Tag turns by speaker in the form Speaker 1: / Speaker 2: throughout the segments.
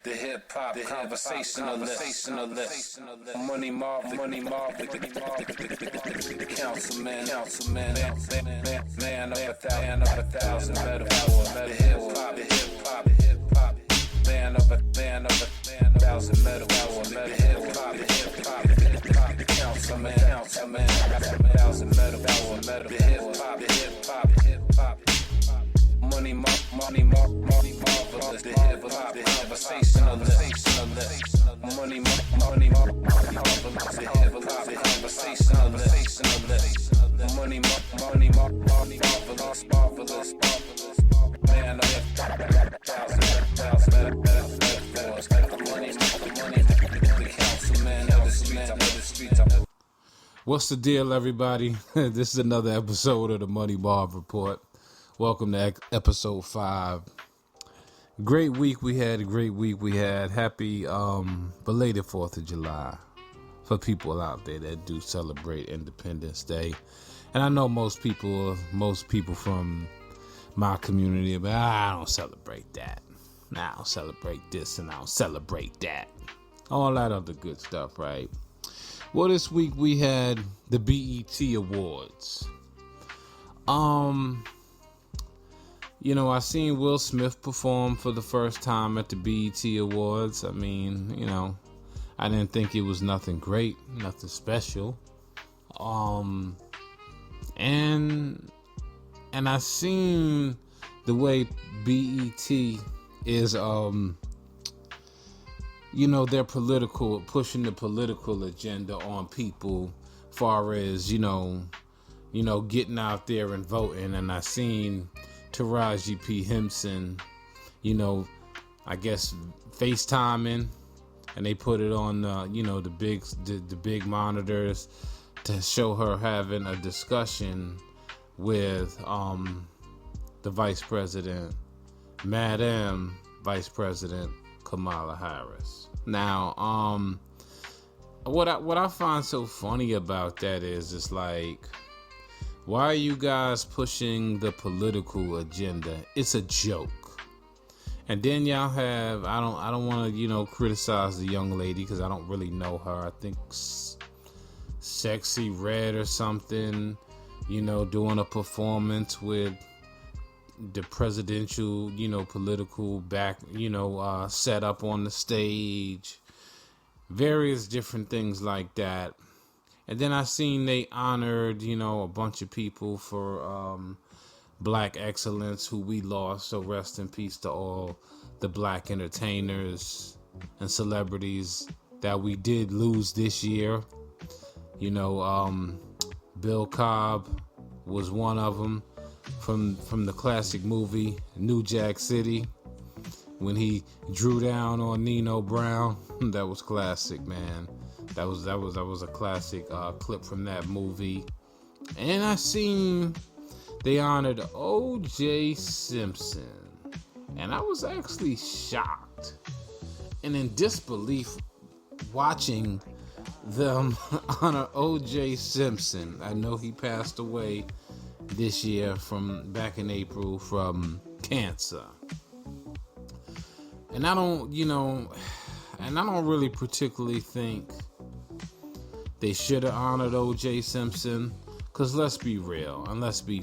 Speaker 1: The hip-hop conversationalist. Marv, the councilman, man of a thousand metaphors. The hip-hop, man of a thousand metaphors. The hip-hop, the councilman, thousand metaphors. The hip-hop. Money, marvelous. The hip-hop, conversationalist. Money, marvelous. The hip-hop, conversationalist. Money, marvelous. Man, I have thousand metaphors. Money, the councilman of the streets.
Speaker 2: What's the deal, everybody? This is another episode of the Money Marv Report. Welcome to episode 5. Great week we had. Happy belated 4th of July for people out there that do celebrate Independence Day. And I know most people from my community, but I don't celebrate that. I don't celebrate this and I don't celebrate that. All that other good stuff, right? Well, this week we had the BET Awards. I seen Will Smith perform for the first time at the BET Awards. I mean, I didn't think it was nothing great, nothing special. And I seen the way BET is, they're pushing the political agenda on people, far as, getting out there and voting. And I seen Taraji P. Henson, I guess FaceTiming, and they put it on, the big monitors to show her having a discussion with the Vice President, Madam Vice President Kamala Harris. Now, what I find so funny about that is it's like, why are you guys pushing the political agenda? It's a joke. And then y'all have, I don't want to, criticize the young lady because I don't really know her. I think Sexy Red or something, doing a performance with the presidential, political back, set up on the stage, various different things like that. And then I seen they honored, a bunch of people for Black excellence who we lost. So rest in peace to all the Black entertainers and celebrities that we did lose this year. Bill Cobb was one of them from the classic movie New Jack City when he drew down on Nino Brown. That was classic, man. That was a classic clip from that movie. And I seen they honored O.J. Simpson, and I was actually shocked and in disbelief watching them honor O.J. Simpson. I know he passed away this year back in April from cancer. And I don't really particularly think they should have honored O.J. Simpson, because let's be real and let's be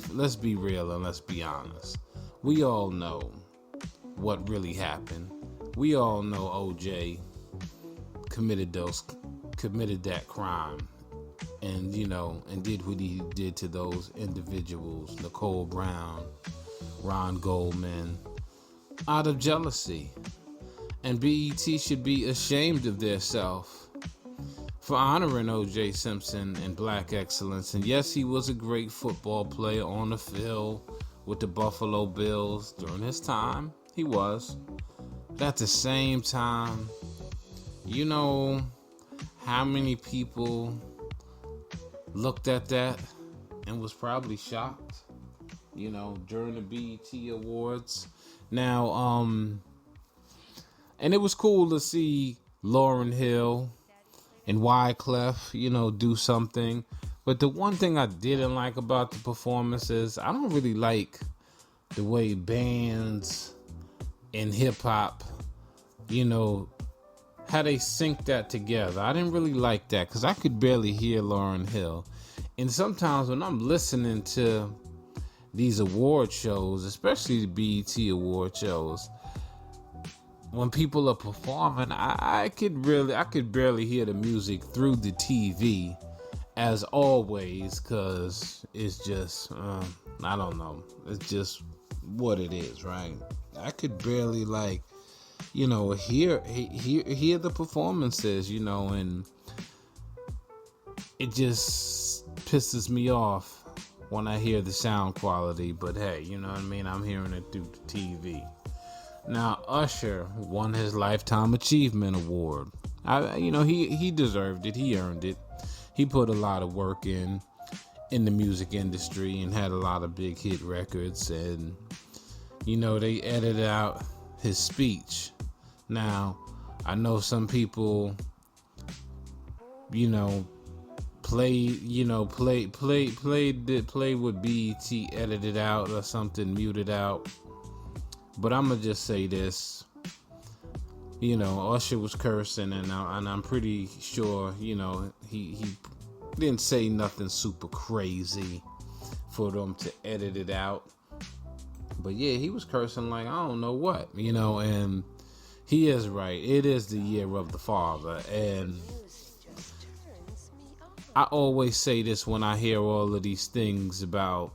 Speaker 2: honest. We all know what really happened. We all know O.J. committed that crime and did what he did to those individuals, Nicole Brown, Ron Goldman, out of jealousy. And BET should be ashamed of theirself for honoring O.J. Simpson and Black excellence. And yes, he was a great football player on the field with the Buffalo Bills during his time. He was. But at the same time, how many people looked at that and was probably shocked, during the BET Awards. Now, and it was cool to see Lauryn Hill and Wyclef, do something. But the one thing I didn't like about the performance is I don't really like the way bands in hip hop you know, how they sync that together. I didn't really like that because I could barely hear Lauryn Hill. And sometimes when I'm listening to these award shows, especially the BET award shows, when people are performing, I could barely hear the music through the TV, as always, because it's just, I don't know, it's just what it is, right? I could barely hear the performances, and it just pisses me off when I hear the sound quality. But hey, you know what I mean? I'm hearing it through the TV. Now, Usher won his Lifetime Achievement Award. He deserved it. He earned it. He put a lot of work in the music industry and had a lot of big hit records. And, they edited out his speech. Now, I know some people, play with BET edited out or something, muted out. But I'm gonna just say this, Usher was cursing, and I'm pretty sure, he didn't say nothing super crazy for them to edit it out. But yeah, he was cursing like I don't know what, and he is right. It is the year of the father, and I always say this when I hear all of these things about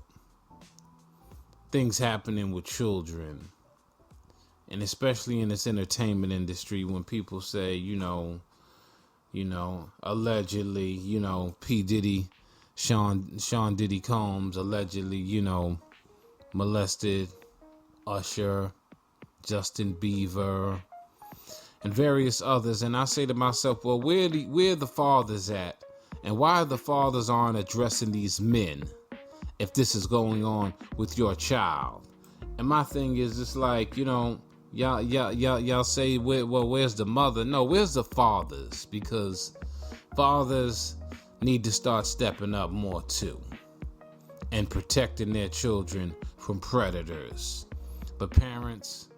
Speaker 2: things happening with children. And especially in this entertainment industry, when people say, allegedly, P. Diddy, Sean Diddy Combs allegedly, molested Usher, Justin Bieber, and various others. And I say to myself, well, where are the fathers at? And why the fathers aren't addressing these men if this is going on with your child? And my thing is, it's like, y'all say, where's the mother? No, where's the fathers? Because fathers need to start stepping up more too and protecting their children from predators. But parents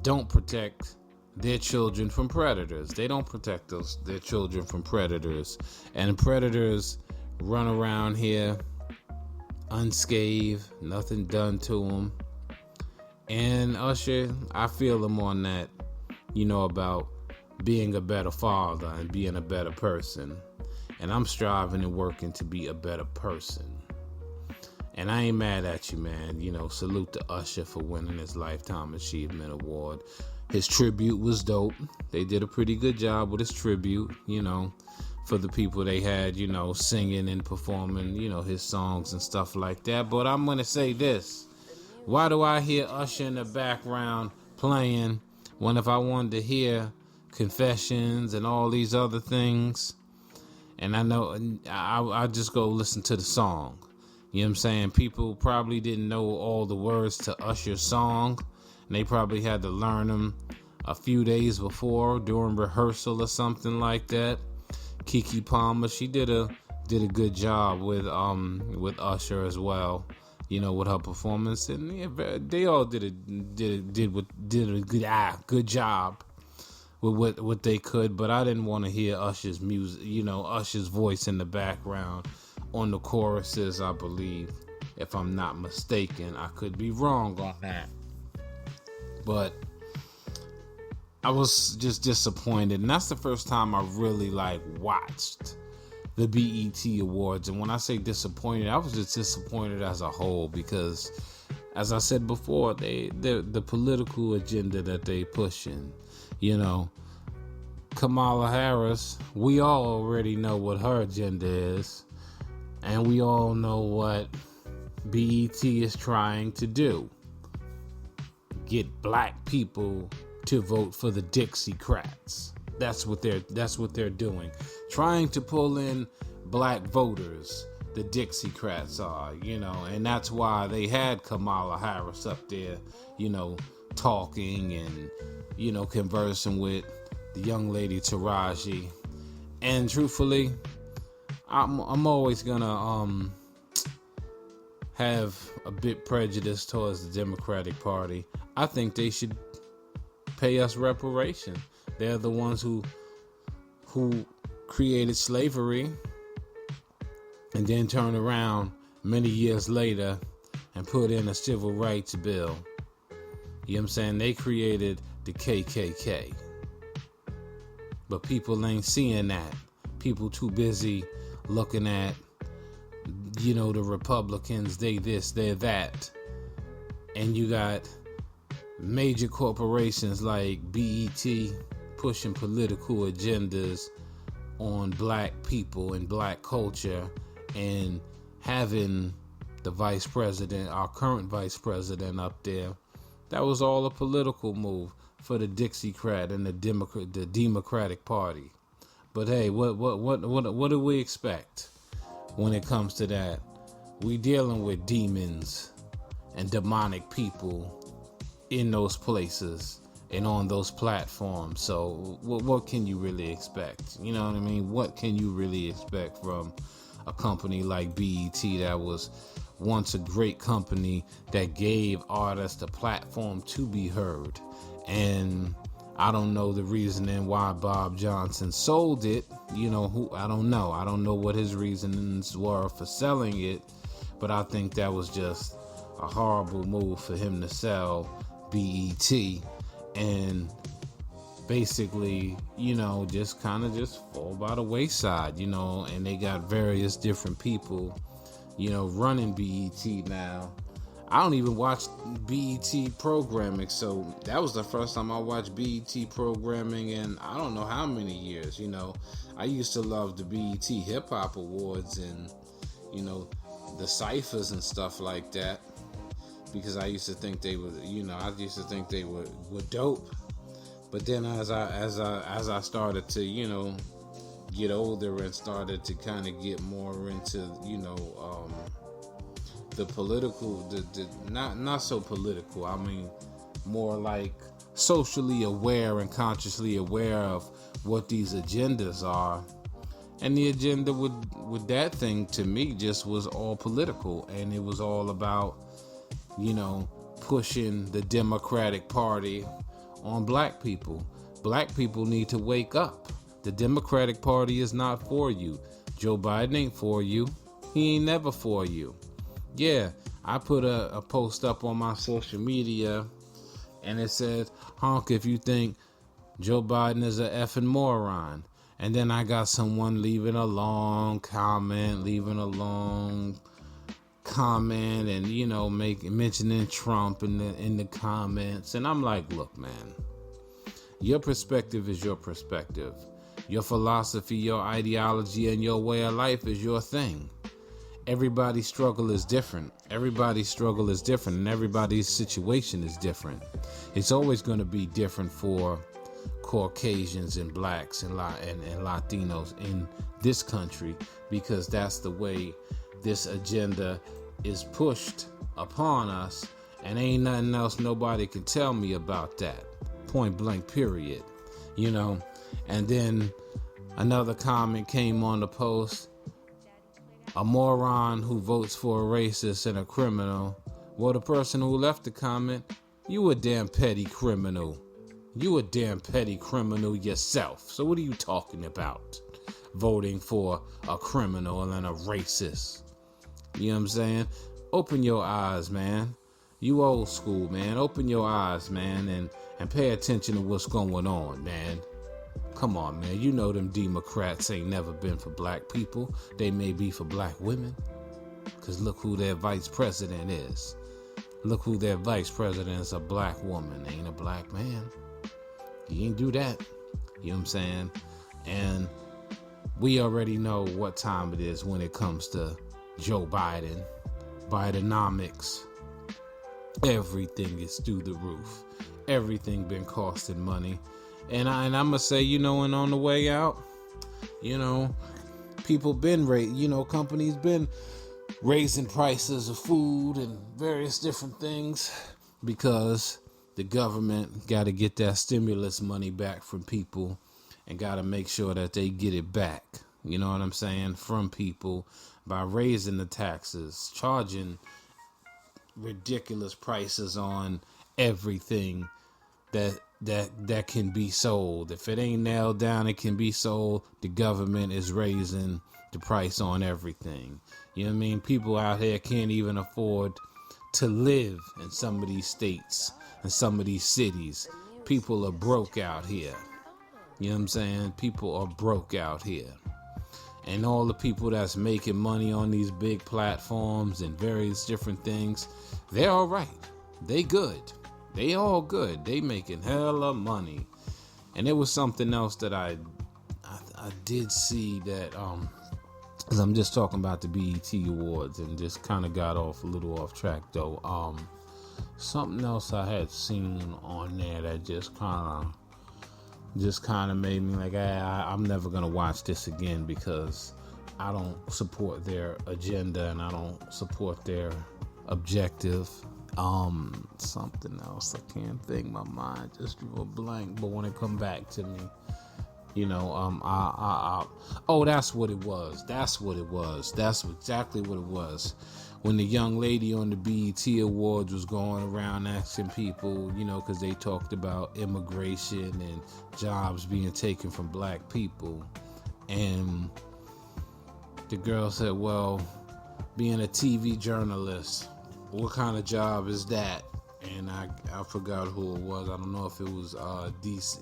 Speaker 2: don't protect their children from predators. They don't protect their children from predators. And predators run around here unscathed, nothing done to them. And Usher, I feel him on that, about being a better father and being a better person. And I'm striving and working to be a better person. And I ain't mad at you, man. Salute to Usher for winning his Lifetime Achievement Award. His tribute was dope. They did a pretty good job with his tribute, for the people they had, singing and performing, his songs and stuff like that. But I'm going to say this. Why do I hear Usher in the background playing when if I wanted to hear Confessions and all these other things, and I know I just go listen to the song. You know what I'm saying? People probably didn't know all the words to Usher's song, and they probably had to learn them a few days before during rehearsal or something like that. Keke Palmer, she did a good job with Usher as well. With her performance, and yeah, they all did a good job with what they could. But I didn't want to hear Usher's music, Usher's voice in the background on the choruses. I believe, if I'm not mistaken, I could be wrong on that. But I was just disappointed, and that's the first time I really watched the BET Awards. And when I say disappointed, I was just disappointed as a whole because, as I said before, the political agenda that they pushing, Kamala Harris, we all already know what her agenda is, and we all know what BET is trying to do. Get black people to vote for the Dixiecrats. That's what they're doing. Trying to pull in black voters, the Dixiecrats are, and that's why they had Kamala Harris up there, talking and, conversing with the young lady Taraji. And truthfully, I'm always gonna have a bit prejudice towards the Democratic Party. I think they should pay us reparation. They're the ones who created slavery and then turn around many years later and put in a civil rights bill. You know what I'm saying? They created the KKK. But people ain't seeing that. People too busy looking at, the Republicans, they this, they that. And you got major corporations like BET pushing political agendas on black people and black culture, and having the vice president, our current vice president up there. That was all a political move for the Dixiecrat and the Democratic Party. But hey, what do we expect when it comes to that? We dealing with demons and demonic people in those places and on those platforms. So what can you really expect? You know what I mean? What can you really expect from a company like BET that was once a great company that gave artists a platform to be heard? And I don't know the reasoning why Bob Johnson sold it. I don't know. I don't know what his reasonings were for selling it, but I think that was just a horrible move for him to sell BET and basically, just kind of just fall by the wayside, and they got various different people, running BET now. I don't even watch BET programming, so that was the first time I watched BET programming in I don't know how many years. I used to love the BET Hip Hop Awards and, the ciphers and stuff like that, because I used to think they were, were dope. But then as I started to, get older and started to kind of get more into, the political, the not so political. I mean, more like socially aware and consciously aware of what these agendas are. And the agenda with that thing to me just was all political, and it was all about, pushing the Democratic Party on black people. Black people need to wake up. The Democratic Party is not for you. Joe Biden ain't for you. He ain't never for you. Yeah, I put a post up on my social media, and it said, honk if you think Joe Biden is a effing moron. And then I got someone leaving a long comment, and mentioning Trump in the comments. And I'm like, look, man, your perspective is your perspective. Your philosophy, your ideology, and your way of life is your thing. Everybody's struggle is different. And everybody's situation is different. It's always going to be different for Caucasians and blacks and Latinos in this country, because that's the way this agenda is pushed upon us, and ain't nothing else nobody can tell me about that. Point blank, period. And then another comment came on the post: a moron who votes for a racist and a criminal. Well, the person who left the comment, you a damn petty criminal. You a damn petty criminal yourself. So what are you talking about? Voting for a criminal and a racist. You know what I'm saying? Open your eyes, man. You old school, man. Open your eyes, man, and pay attention to what's going on, man. Come on, man. You know them Democrats ain't never been for black people. They may be for black women. Because look who their vice president is. Look who their vice president is, a black woman, ain't a black man. You ain't do that. You know what I'm saying? And we already know what time it is when it comes to Joe Biden. Bidenomics. Everything is through the roof. Everything been costing money. And I'm going to say, and on the way out, people been companies been raising prices of food and various different things, because the government got to get that stimulus money back from people and got to make sure that they get it back. You know what I'm saying? From people by raising the taxes, charging ridiculous prices on everything that that can be sold. If it ain't nailed down, it can be sold. The government is raising the price on everything. You know what I mean? People out here can't even afford to live in some of these states and some of these cities. People are broke out here. You know what I'm saying? People are broke out here. And all the people that's making money on these big platforms and various different things, they're all right. They good. They all good. They making hella money. And there was something else that I did see that, cause I'm just talking about the BET Awards and just kind of got off a little off track though. Something else I had seen on there that just kind of made me like, I'm never gonna watch this again because I don't support their agenda and I don't support their objective. Something else I can't think. My mind just drew a blank. But when it come back to me, you know, oh, that's what it was. That's what it was. That's exactly what it was. When the young lady on the BET Awards was going around asking people, you know, because they talked about immigration and jobs being taken from black people. And the girl said, well, being a TV journalist, what kind of job is that? And I forgot who it was. I don't know if it was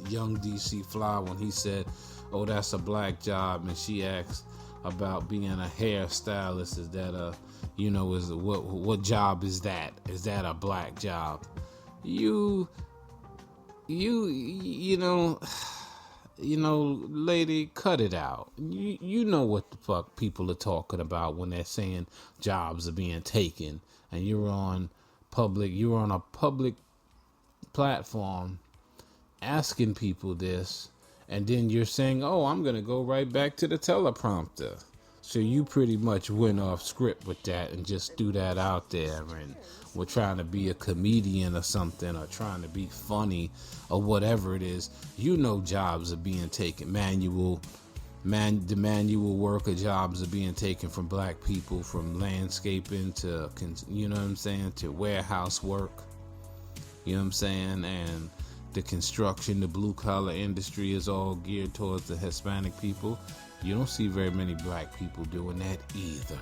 Speaker 2: young DC Fly when he said, oh, that's a black job. And she asked about being a hairstylist. Is that a, you know, what job is that? Is that a black job? You know, lady, cut it out. You know what the fuck people are talking about when they're saying jobs are being taken. And you're on a public platform asking people this, and then you're saying, oh, I'm going to go right back to the teleprompter. So you pretty much went off script with that and just threw that out there and were trying to be a comedian or something, or trying to be funny or whatever it is. You know jobs are being taken. The manual worker jobs are being taken from black people, from landscaping to, you know what I'm saying, to warehouse work. You know what I'm saying? And the construction, the blue collar industry is all geared towards the Hispanic people. You don't see very many black people doing that either.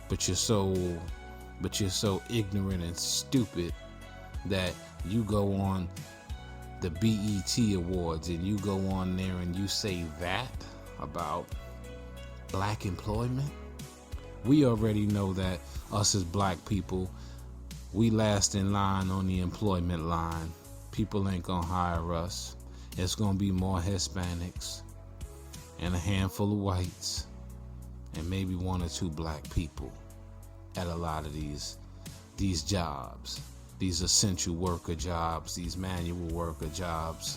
Speaker 2: But you're so ignorant and stupid that you go on the BET Awards and you go on there and you say that about black employment. We already know that us as black people, we last in line on the employment line. People ain't gonna hire us. It's gonna be more Hispanics and a handful of whites and maybe one or two black people at a lot of these jobs. These essential worker jobs, these manual worker jobs.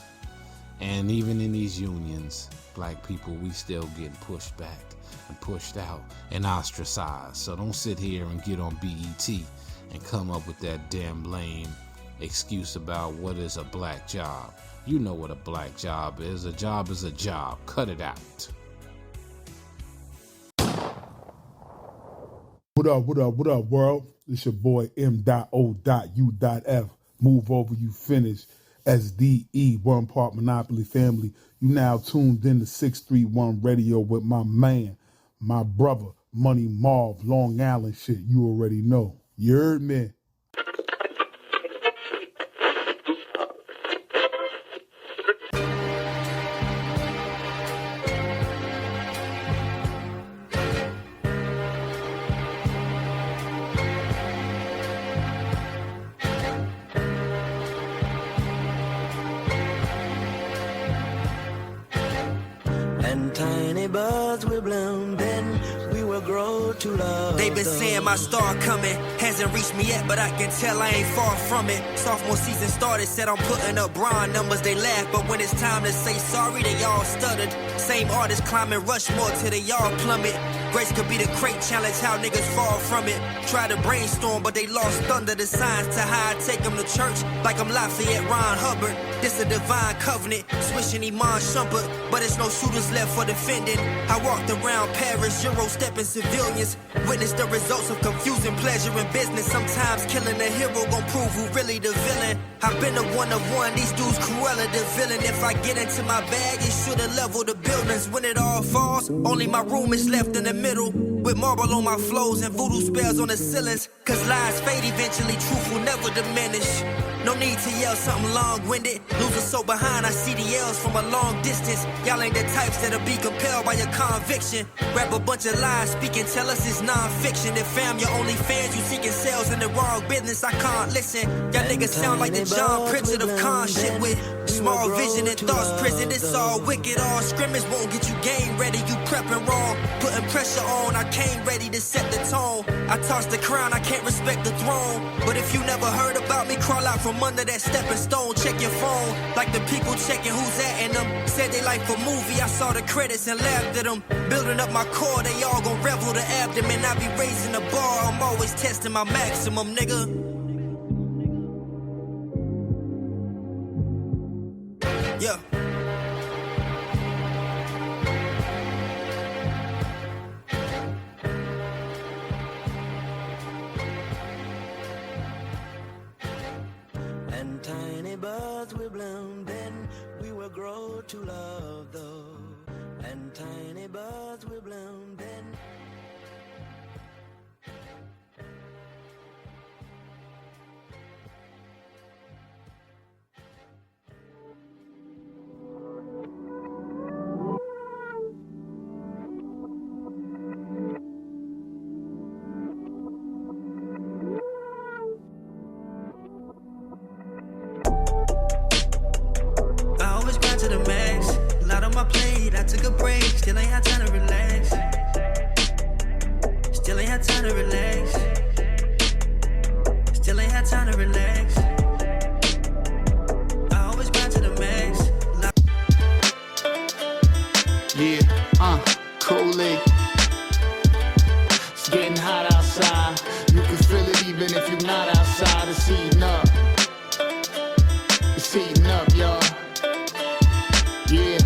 Speaker 2: And even in these unions, black people, we still getting pushed back and pushed out and ostracized. So don't sit here and get on BET and come up with that damn lame excuse about what is a black job. You know what a black job is. A job is a job. Cut it out.
Speaker 3: What up, world? It's your boy M.O.U.F. Move over, you finish. SDE, One Part Monopoly Family. You now tuned in to 631 Radio with my man, my brother, Money Marv, Long Island shit. You already know. You heard me?
Speaker 4: And tiny buds will bloom, then we will grow to love.
Speaker 5: They've been saying my star coming hasn't reached me yet, but I can tell I ain't far from it. Sophomore season started, said I'm putting up Bron numbers, they laugh, but when it's time to say sorry, they all stuttered. Same artists climbing Rushmore till they all plummet. Grace could be the crate challenge, how niggas fall from it. Try to brainstorm, but they lost thunder. The signs to how I take them to church, like I'm Lafayette Ron Hubbard. This a divine covenant, swishing Iman Shumpert, but it's no shooters left for defending. I walked around Paris, Euro stepping civilians, witnessed the results of confusing pleasure and business. Sometimes killing a hero gon' prove who really the villain. I've been a one of one, these dudes Cruella the villain. If I get into my bag, it should've leveled the buildings. When it all falls, only my room is left in the middle, with marble on my floors and voodoo spells on the ceilings. Cause lies fade eventually, truth will never diminish. No need to yell something long-winded. Losers so behind, I see the yells from a long distance. Y'all ain't the types that'll be compelled by your conviction. Grab a bunch of lies, speak and tell us it's non-fiction. If fam, your only fans, you seeking sales in the wrong business, I can't listen. Y'all niggas sound like the John Pritchard of con shit with small vision and thoughts prison. It's all wicked, all scrimmage won't get you game ready. You prepping wrong, putting pressure on. I came ready to set the tone. I toss the crown, I can't respect the throne. But if you never heard about me, crawl out from under that stepping stone. Check your phone, like the people checking who's at in them. Said they like for movie, I saw the credits and laughed at them. Building up my core, they all gon' revel the abdomen. I be raising the bar, I'm always testing my maximum, nigga. Yeah.
Speaker 4: And tiny buds will bloom, then we will grow to love though. And tiny buds will bloom, then.
Speaker 5: To the max, a lot on my plate, I took a break, still ain't had time to relax. Still ain't had time to relax. Still ain't had time to relax. I always grind to the max.
Speaker 6: Yeah, Kool-Aid. It's getting hot outside. You can feel it even if you're not outside. It's heating up. It's heating up, y'all. Yeah,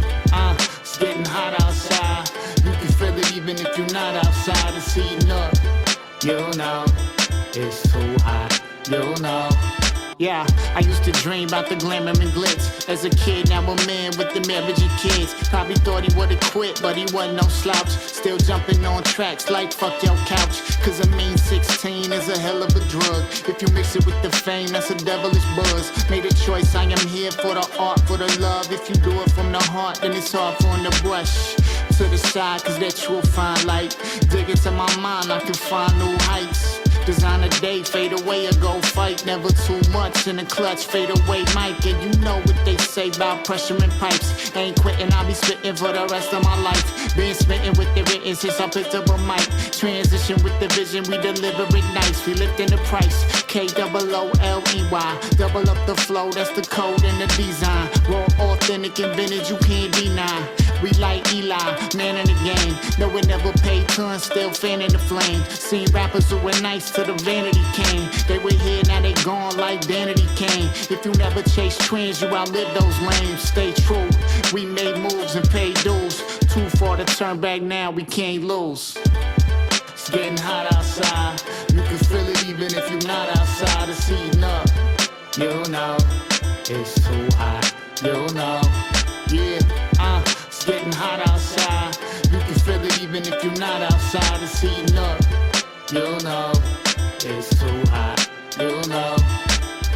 Speaker 6: it's getting hot outside. You can feel it even if you're not outside. It's heating up. You know, it's too hot. You know. Yeah, I used to dream about the glamour and glitz. As a kid, now a man with the marriage and kids. Probably thought he would've quit, but he wasn't no slouch. Still jumping on tracks like fuck your couch. Cause a mean 16 is a hell of a drug. If you mix it with the fame, that's a devilish buzz. Made a choice, I am here for the art, for the love. If you do it from the heart, then it's hard for the brush. To the side, cause that true fine light. Dig into my mind, I can find new heights. Design a day, fade away or go fight. Never too much in the clutch, fade away, Mike. And you know what they say about pressure and pipes. Ain't quitting, I'll be spitting for the rest of my life. Been spitting with the written since I picked up a mic. Transition with the vision, we deliver it nice. We lifting the price, K-O-O-L-E-Y. Double up the flow, that's the code and the design. Raw, authentic, and vintage, you can't deny. We like Eli, man in the game. No, it never paid tons, still fanning the flame. Seen rappers who were nice to the vanity came. They were here, now they gone like vanity came. If you never chase trends, you outlive those lanes. Stay true, we made moves and paid dues. Too far to turn back now, we can't lose. It's getting hot outside. You can feel it even if you're not outside. It's heating up. You know, it's too hot. You know, yeah, it's getting hot outside. You can feel it even if you're not outside. It's heating up. You know, it's too hot. You know.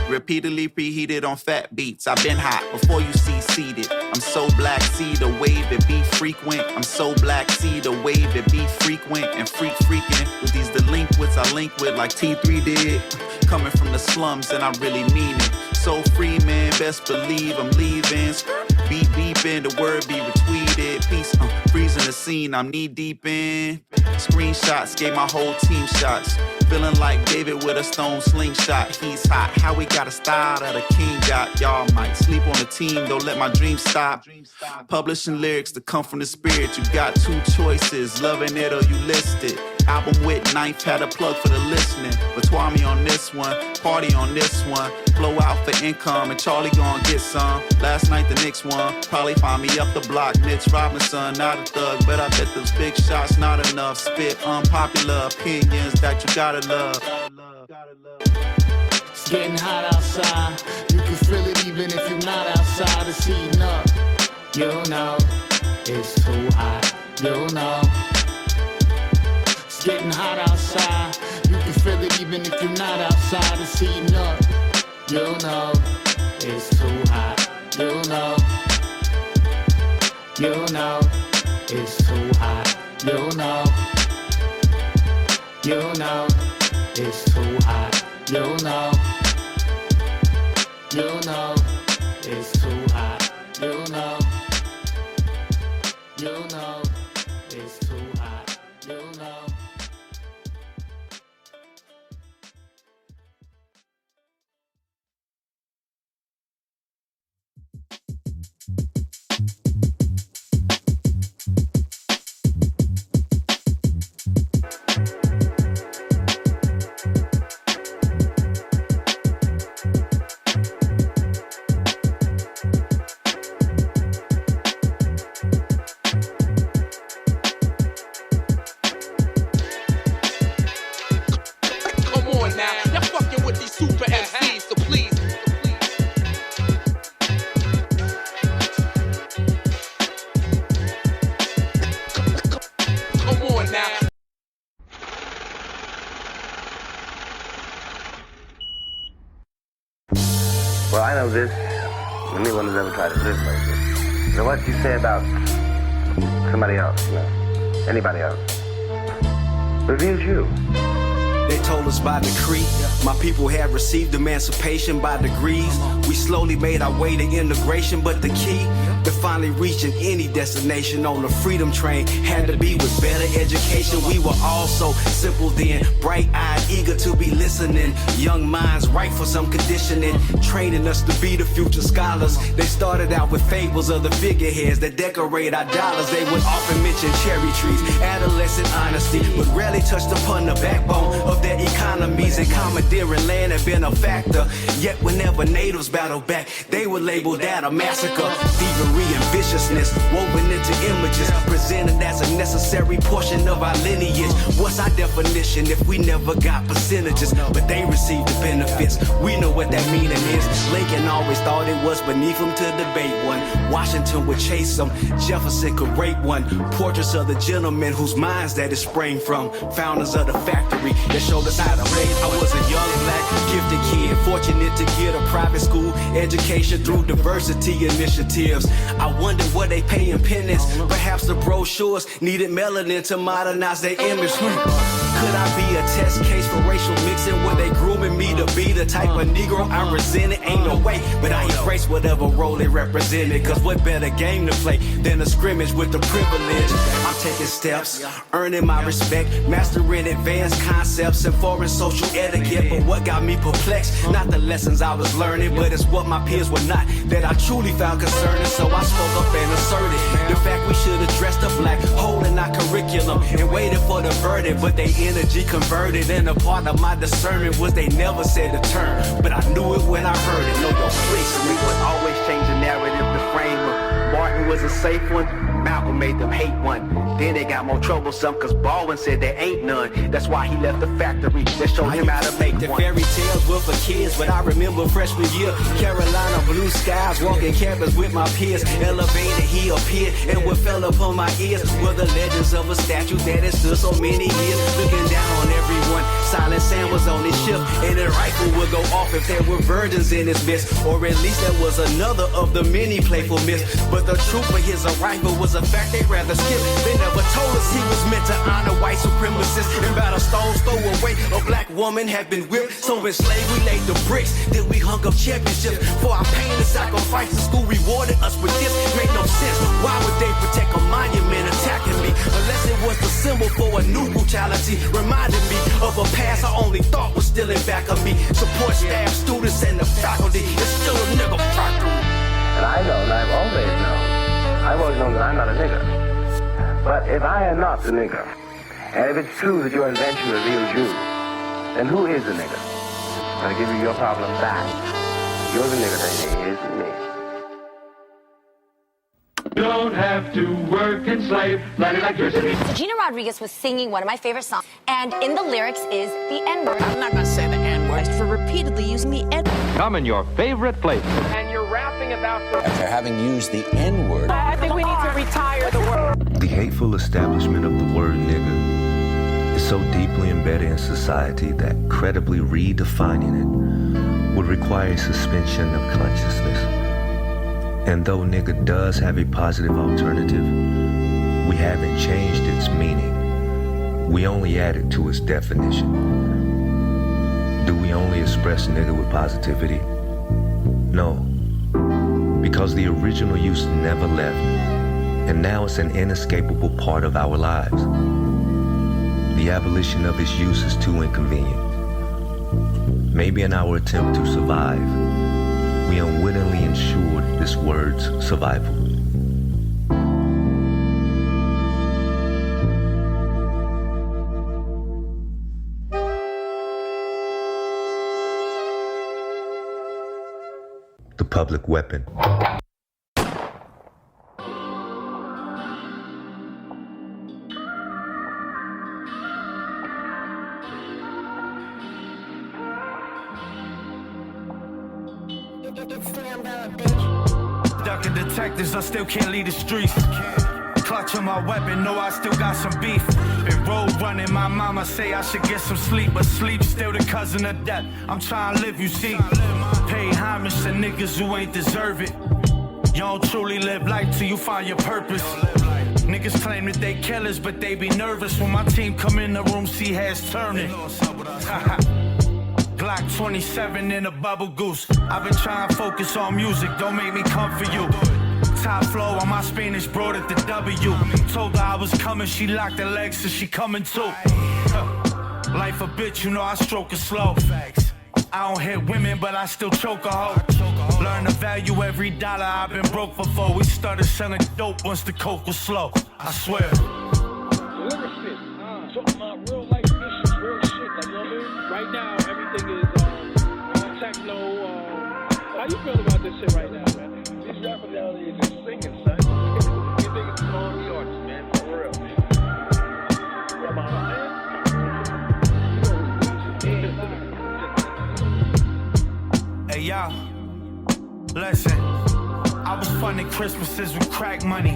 Speaker 7: Repeatedly preheated on fat beats. I've been hot before you see seated. I'm so black, see the wave, it be frequent. I'm so black, see the wave, it be frequent. And freaking with these delinquents I link with like T3 did. Coming from the slums and I really mean it. So free, man, best believe I'm leaving. Beat beeping, the word be retweeted. Peace, freezing the scene, I'm knee deep in. Screenshots, gave my whole team shots. feeling like David with a stone slingshot. He's hot, how we got a style that a king got. Y'all might sleep on the team, don't let my dreams stop. Publishing lyrics that come from the spirit. You got two choices, loving it or you list it. Album with Ninth had a plug for the listening. Between me on this one, party on this one. Blow out for income and Charlie gon' get some. Last night the Knicks won, probably find me up the block. Mitch Robinson, not a thug, but I bet those big shots not enough. Spit unpopular opinions that you gotta love.
Speaker 6: It's getting hot outside. You can feel it even if you're not outside. It's heating up. You know, it's too hot. You know. It's getting hot outside. You can feel it even if you're not outside. It's heating up. You know, it's too hot. You know. You know, it's too hot. You know. You know, it's too hot. You know. You know, it's too hot. You know. You know, it's too hot. You know.
Speaker 8: Well, I know this. Anyone who's ever tried to live like this. So what you say about somebody else, you know, anybody else, reveals you.
Speaker 5: They told us by decree, my people had received emancipation by degrees. We slowly made our way to integration, but the key to finally reaching any destination on the freedom train had to be with better education. We were all so simple then, bright-eyed, eager to be listening. Young minds ripe for some conditioning, training us to be the future scholars. They started out with fables of the figureheads that decorate our dollars. They would often mention cherry trees, adolescent honesty, but rarely touched upon the backbone of their economies, and commandeering land had been a factor. Yet whenever natives battled back, they would label that a massacre. Thievery and viciousness woven into images, presented as a necessary portion of our lineage. What's our definition if we never got percentages, but they received the benefits? We know what that meaning is. Lincoln always thought it was beneath him to debate one. Washington would chase him, Jefferson could rape one. Portraits of the gentlemen whose minds that it sprang from, founders of the factory that showed us how to raise. I was a young black gifted kid, fortunate to get a private school education through diversity initiatives. I wonder what they pay in penance. Perhaps the brochures needed melanin to modernize their image. Could I be a test case for racial mixing? Were they grooming me to be the type of Negro I'm resenting? Ain't no way, but I embrace whatever role it represented. Cause what better game to play than a scrimmage with the privilege? I'm taking steps, earning my respect, mastering advanced concepts and foreign social etiquette. But what got me perplexed? Not the lessons I was learning, but it's what my peers were not that I truly found concerning. So I spoke up and asserted the fact we should address the black hole in our curriculum and waited for the verdict, but they energy converted. And a part of my discernment was they never said a term, but I knew it when I heard it. Know your place. We would always change the narrative, the frame of Martin was a safe one, Malcolm made them hate one. Then they got more troublesome cause Baldwin said there ain't none. That's why he left the factory that showed him how to make one. The fairy tales were for kids, but I remember freshman year, Carolina blue skies, walking campus with my peers. Elevated he appeared, and what fell upon my ears were the legends of a statue that had stood so many years. Looking down on everyone, Silent Sam was on his ship, and a rifle would go off if there were virgins in his midst, or at least there was another of the many playful myths. But the truth of his arrival was a fact they'd rather skip. They never told us he was meant to honor white supremacists, and about a stone's throw away a black woman had been whipped. So enslaved we laid the bricks, then we hung up championships for our pain and sacrifice. The school rewarded us with this, made no sense. Why would they protect a monument attacking me unless it was the
Speaker 9: symbol for a new brutality, reminding me of a past I only thought was still in back of me. Support staff, students, and the faculty. It's still a nigga factory.
Speaker 8: And I know, and I've always known that I'm not a nigga. But if I am not the nigga, and if it's true that your invention reveals you, then who is the nigga? I'm gonna give you your problem back. You're the nigga that is me.
Speaker 10: Don't have to work and slave, let electricity.
Speaker 11: Gina Rodriguez was singing one of my favorite songs, and in the lyrics is the N-word.
Speaker 12: I'm not gonna say the N-word for repeatedly using the N-word.
Speaker 10: Come in your favorite place.
Speaker 12: And you're rapping about the...
Speaker 13: After having used the N-word.
Speaker 12: I think we need to retire the word.
Speaker 14: The hateful establishment of the word nigga is so deeply embedded in society that credibly redefining it would require a suspension of consciousness. And though nigga does have a positive alternative, we haven't changed its meaning. We only added to its definition. Do we only express nigga with positivity? No, because the original use never left, and now it's an inescapable part of our lives. The abolition of its use is too inconvenient. Maybe in our attempt to survive, we unwittingly ensured this word's survival. The public weapon.
Speaker 9: Ducking detectives, I still can't leave the streets. Clutching my weapon, know I still got some beef. Been road running, my mama say I should get some sleep, but sleep's still the cousin of death. I'm trying to live, you see. Pay homage to niggas who ain't deserve it. You don't truly live life till you find your purpose. Niggas claim that they killers, but they be nervous when my team come in the room, see heads turning. Glock 27 in a bubble goose. I've been trying to focus on music, don't make me come for you. Top flow on my Spanish broad at the W. Told her I was coming, she locked her legs, so she coming too. Life a bitch, you know I stroke it slow. I don't hit women, but I still choke a hoe. Learn to value every dollar I've been broke before. We started selling dope once the coke was slow. I swear.
Speaker 15: Talking about real life issues, real shit. Like, you know what I mean? Right now, everything is techno. How you feel about this shit right now, man? These rappers nowadays are just singing, son. These niggas are all the artists, man, for real. Come on, man.
Speaker 9: Hey, y'all, listen. I was funding Christmases with crack money.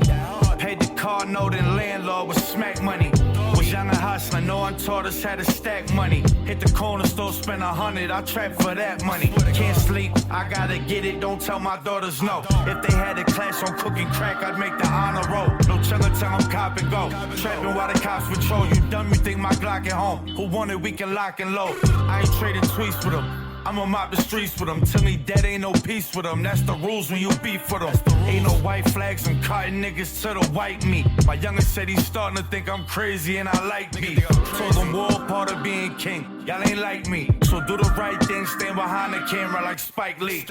Speaker 9: Paid the car note and landlord with smack money. Was young and hustling, no one taught us how to stack money. Hit the corner store, spend 100, I trap for that money. Can't sleep, I gotta get it, don't tell my daughters no. If they had a class on cooking crack, I'd make the honor roll. No chiller till I'm cop and go. Trapping while the cops patrol. You dumb, you think my Glock at home. Who want it, we can lock and load. I ain't trading tweets with them. I'ma mop the streets with them. Tell me that ain't no peace with them. That's the rules when you beef with them. Ain't no white flags, I'm cutting niggas to the white meat. My youngest said he's starting to think I'm crazy and I like beef. Told them war part of being king. Y'all ain't like me. So do the right thing, stand behind the camera like Spike Lee.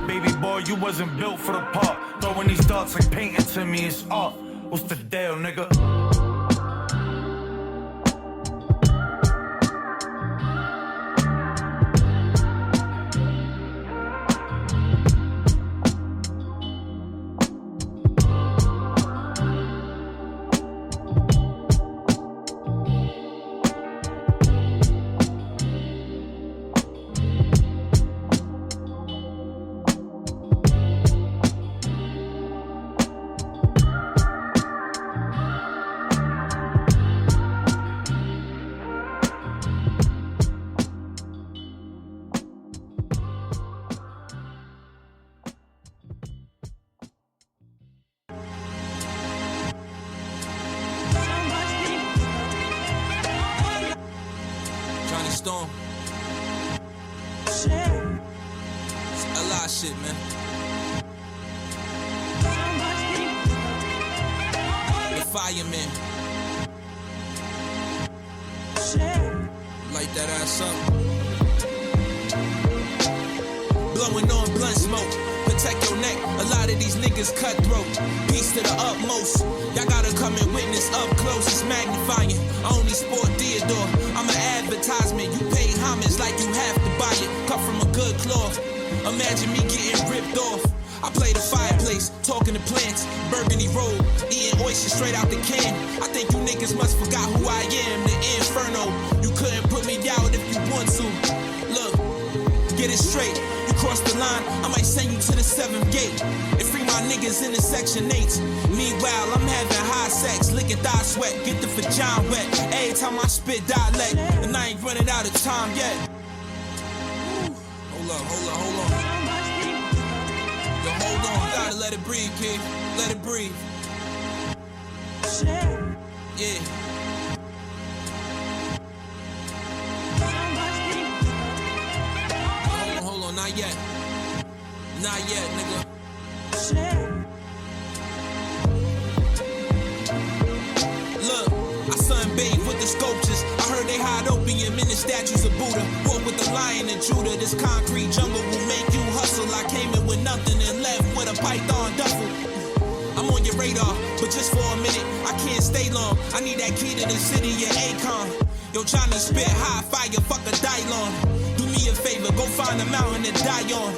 Speaker 9: Baby boy, you wasn't built for the part. Throwing these darts like painting to me, it's art. What's the deal, nigga?
Speaker 5: Storm. It's a lot of shit, man. The fireman. that ass up. Blowing on blunt smoke, protect your neck. A lot of these niggas cutthroat. Peace to the utmost. Y'all gotta come and witness up close. It's magnifying. I only sport Theodore. I'm an advertisement. You pay homage like you have to buy it. Cut from a good cloth. Imagine me getting ripped off. I play the fireplace, talking to plants, Burgundy Road, eating oysters straight out the can. I think you niggas must forgot who I am, the Inferno. You couldn't put me out if you want to. Look, get it straight. You cross the line, I might send you to the 7th gate and free my niggas in the Section 8s. Meanwhile, I'm having high sex, licking thigh sweat, get the vagina wet. Every time I spit dialect, and I ain't running out of time yet. Hold on. Yo, hold on, gotta let it breathe, kid. Let it breathe. Yeah. Hold on, not yet. Not yet, nigga. Look, I sunbathe with the sculptures. I heard they hide opium in the statues of Buddha. Walk with the lion and Judah. This concrete jungle will make you hustle. I came in with nothing and left with a python duffel. I'm on your radar, but just for a minute. I can't stay long. I need that key to the city of Akon. Yo, Johnny spit high fire, fuck a Dylon. Do me a favor, go find a mountain to die on.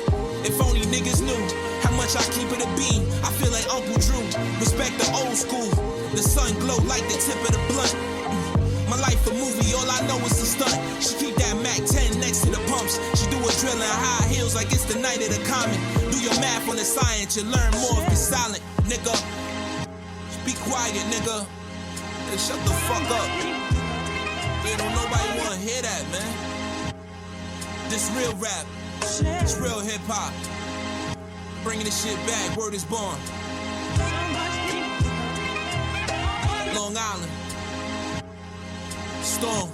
Speaker 5: If only niggas knew how much I keep it a beam. I feel like Uncle Drew. Respect the old school. The sun glow like the tip of the blunt. My life a movie, all I know is a stunt. She keep that Mac 10 next to the pumps. She do a drill in high heels like it's the night of the comet. Do your math on the science, you learn more if you're silent, nigga. Just be quiet, nigga. Hey, shut the fuck up. Yeah, don't nobody wanna hear that, man. This real rap. It's real hip hop. Bringing this shit back, word is born. Long Island. Storm.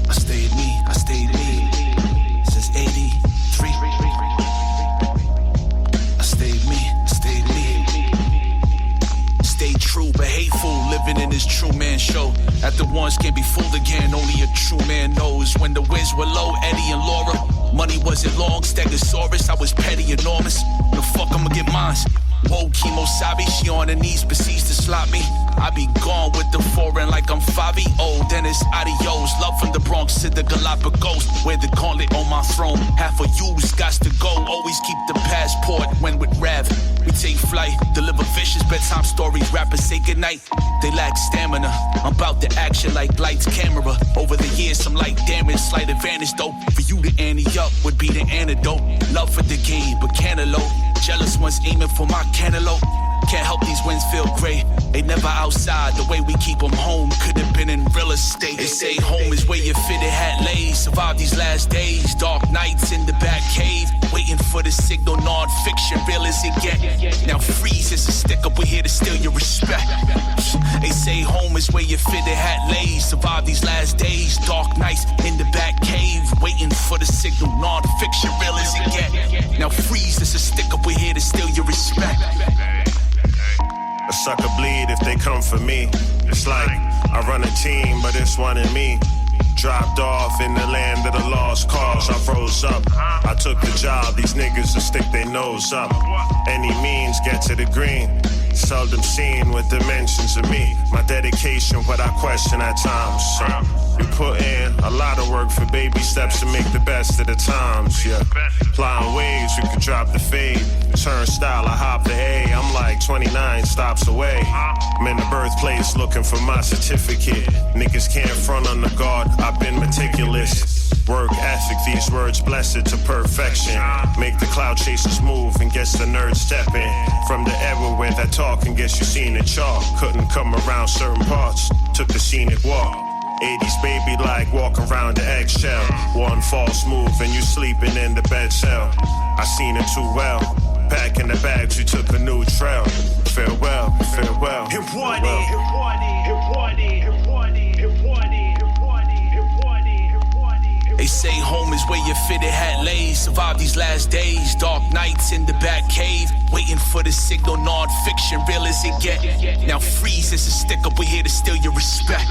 Speaker 5: I stayed me. Since 83. I stayed me. Stay true but hateful, living in this true man show. After once can't be fooled again, only a true man knows. When the winds were low, Eddie and Laura, money wasn't long, Stegosaurus, I was petty, enormous. The fuck I'ma get mines? Whoa, Kimosabi, she on her knees, proceeds to slap me. I be gone with the foreign like I'm Favi. Oh, then it's adios. Love from the Bronx to the Galapagos. Wear the gauntlet on my throne. Half of you's got to go. Always keep the passport when with Rav. We take flight, deliver vicious bedtime stories. Rappers say goodnight, they lack stamina. I'm about the action like lights, camera. Over the years, some light damage, slight advantage though. For you to ante up would be the antidote. Love for the game, but cantaloupe. Jealous ones aiming for my cantaloupe. Can't help these winds feel great. They never outside, the way we keep them home could have been in real estate. They say home is where your fitted hat lays. Survive these last days, dark nights in the back cave. Waiting for the signal, non-fiction, real as it get. Now freeze, it's a stick up, we're here to steal your respect. They say home is where your fitted hat lays. Survive these last days, dark nights in the back cave. Waiting for the signal, non-fiction, real as it get. Now freeze, it's a stick up, we're here to steal your respect.
Speaker 16: A sucker bleed if they come for me. It's like I run a team, but it's one in me. Dropped off in the land of the lost cause. I froze up. I took the job. These niggas will stick their nose up. Any means get to the green. Seldom seen with dimensions of me. My dedication, what I question at times. So we put in a lot of work for baby steps to make the best of the times. Yeah, flying waves, you can drop the fade. Turnstile, I hop the A. I'm like 29 stops away. I'm in the birthplace looking for my certificate. Niggas can't front on the guard. I've been meticulous. Work ethic, these words blessed to perfection. Make the cloud chasers move and gets the nerds stepping. From the era where that talk and gets you seen it chalk. Couldn't come around certain parts, took the scenic walk. 80s baby like walk around the eggshell. One false move and you sleeping in the bed cell. I seen it too well. Packing the bags, you took a new trail. Farewell, farewell.
Speaker 17: They say home is where your fitted hat lays. Survive these last days, dark nights in the back cave. Waiting for the signal, non-fiction, real as it get. Now freeze as a stick up, we're here to steal your respect.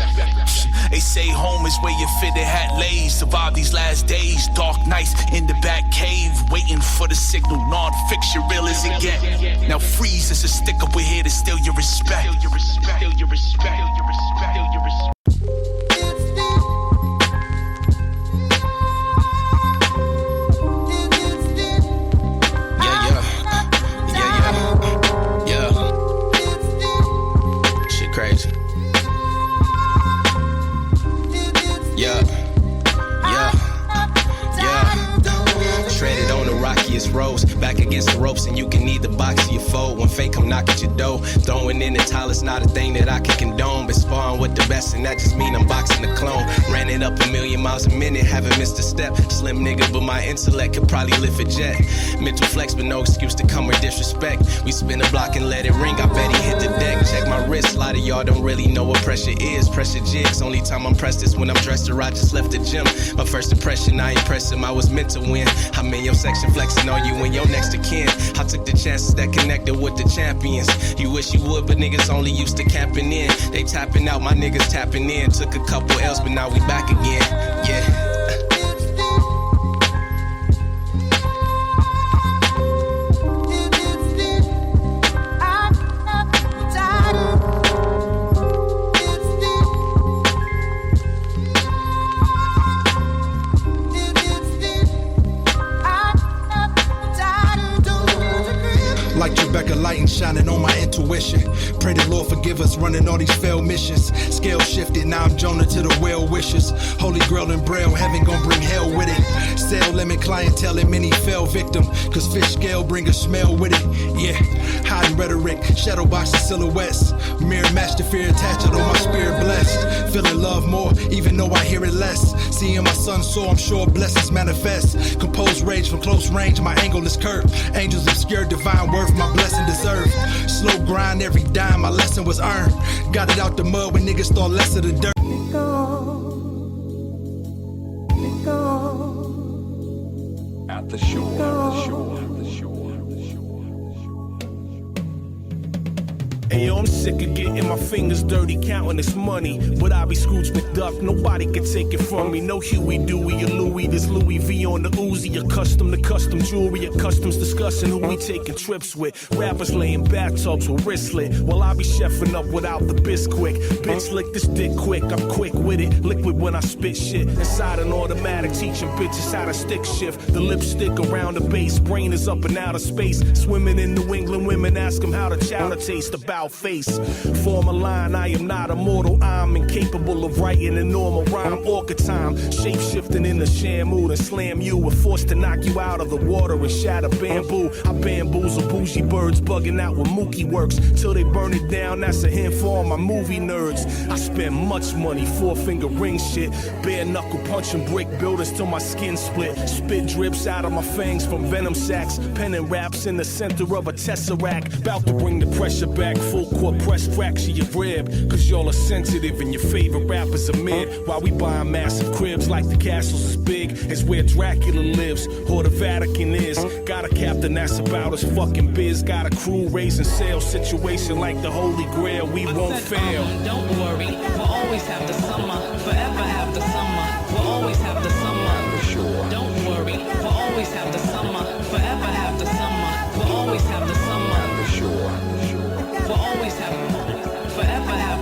Speaker 17: They say home is where your fitted hat lays. Survive these last days, dark nights in the back cave. Waiting for the signal, non-fiction, real as it get. Now freeze as a stick up, we're here to steal your respect. Steal your respect, steal your respect, steal your respect, steal your respect.
Speaker 18: Roads, back against the ropes, and you can either box or you fold. When fate come knock at your door, throwing in the towel is not a thing that I can condone. Been sparring with the best, and that just mean I'm boxing the clone. Ran it up 1,000,000 miles a minute, haven't missed a step. Slim nigga, but my intellect could probably lift a jet. Mental flex, but no excuse to come with disrespect. We spin a block and let it ring, I bet he hit the deck. Check my wrist, a lot of y'all don't really know what pressure is. Pressure jigs, only time I'm pressed is when I'm dressed or I just left the gym. My first impression, I impressed him, I was meant to win. I'm in your section flexing on you and your next to kin. I took the chances that connected with the champions. You wish you would, but niggas only used to camping in. They tapping out, my niggas tapping in. Took a couple L's, but now we back again. Yeah.
Speaker 19: Shining on my intuition. Pray the Lord forgive us running all these failed missions. Scale shifted, now I'm Jonah to the well wishes. Holy Grail and Braille, heaven gon' bring hell with it. Sell limit clientele and many fell victim. Cause fish scale bring a smell with it. Yeah, hiding rhetoric, shadow boxing silhouettes. Mirror match the fear attached, although my spirit blessed. Feeling love more, even though I hear it less. Seeing my son soar, I'm sure blessings manifest. Compose rage from close range, my angle is curved. Angels obscure, divine worth, my blessing deserved. Slow grind, every dime, my lesson was earned. Got it out the mud when niggas thought less of the dirt.
Speaker 1: At the shore, at the shore, at the shore.
Speaker 15: Hey yo, I'm sick of getting my fingers dirty counting this money. But I be Scrooge McDuck, nobody can take it from me. No Huey, Dewey, or Louie, this Louis V on the Uzi. Accustomed to custom jewelry, at customs discussing who we taking trips with. Rappers laying bathtubs with wristlet, while I be chefing up without the Bisquick. Bitch, lick this dick quick, I'm quick with it. Liquid when I spit shit, inside an automatic, teaching bitches how to stick shift. The lipstick around the base, brain is up and out of space. Swimming in New England, women ask them how the chowder tastes. About face. Form a line, I am not immortal. I'm incapable of writing a normal rhyme. Orca time, shape shifting in the shamu and slam you. We're forced to knock you out of the water and shatter bamboo. I bamboozle bougie birds, bugging out with Mookie works till they burn it down. That's a hint for all my movie nerds. I spend much money, 4-finger ring shit. Bare knuckle punching brick buildings till my skin split. Spit drips out of my fangs from venom sacs. Penning raps in the center of a tesseract. About to bring the pressure back. Full court press fracture your rib. Cause y'all are sensitive and your favorite rappers are mid. While we buying massive cribs like the castles is big. It's where Dracula lives or the Vatican is. Got a captain that's about his fucking biz. Got a crew raising sales. Situation like the Holy Grail. We won't fail.
Speaker 20: Don't worry, we'll always have the summer. Forever have the summer. We'll always have the summer. For sure. Don't worry, we'll always have the summer. Forever have the summer. We'll always have the summer. For sure. We'll always have, forever have,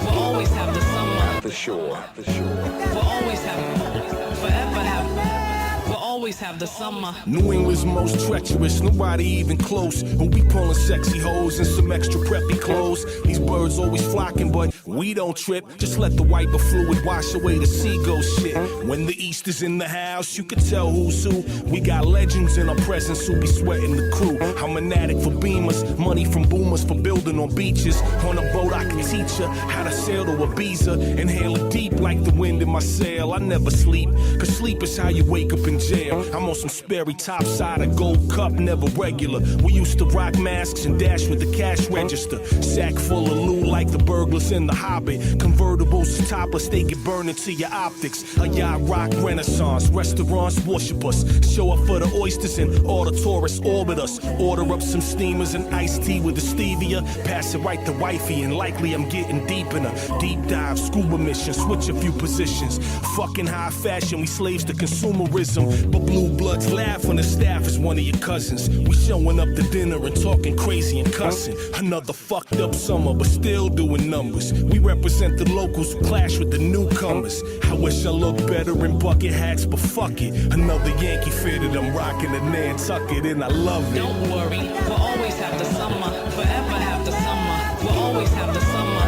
Speaker 20: we'll always have the summer.
Speaker 1: For sure, for sure.
Speaker 20: We'll always have, forever have, we'll always have the summer.
Speaker 15: New England's most treacherous, nobody even close. When we pulling sexy hoes in some extra preppy clothes. These birds always flocking, but
Speaker 21: We don't trip, just let the wiper fluid wash away the seagull shit. When the East is in the house, you can tell who's who. We got legends in our presence who be sweating the crew. I'm an addict for beamers, money from boomers for building on beaches. On a boat I can teach her how to sail to Ibiza. Inhale it deep like the wind in my sail. I never sleep, cause sleep is how you wake up in jail. I'm on some Sperry topside, a gold cup, never regular. We used to rock masks and dash with the cash register. Sack full of loot like the burglars in The Hobbit. Convertibles is topless, they get burned into your optics. A yacht rock renaissance, restaurants worship us. Show up for the oysters and all the tourists orbit us. Order up some steamers and iced tea with the stevia. Pass it right to wifey and likely I'm getting deep in a deep dive scuba mission. Switch a few positions. Fucking high fashion, we slaves to consumerism. But blue bloods laugh when the staff is one of your cousins. We showing up to dinner and talking crazy and cussing. Another fucked up summer, but still doing numbers. We represent the locals who clash with the newcomers. I wish I looked better in bucket hats, but fuck it. Another Yankee fitted, I'm rocking a Nantucket and I love it.
Speaker 20: Don't worry, we'll always have the summer, forever have the summer. We'll always have the summer.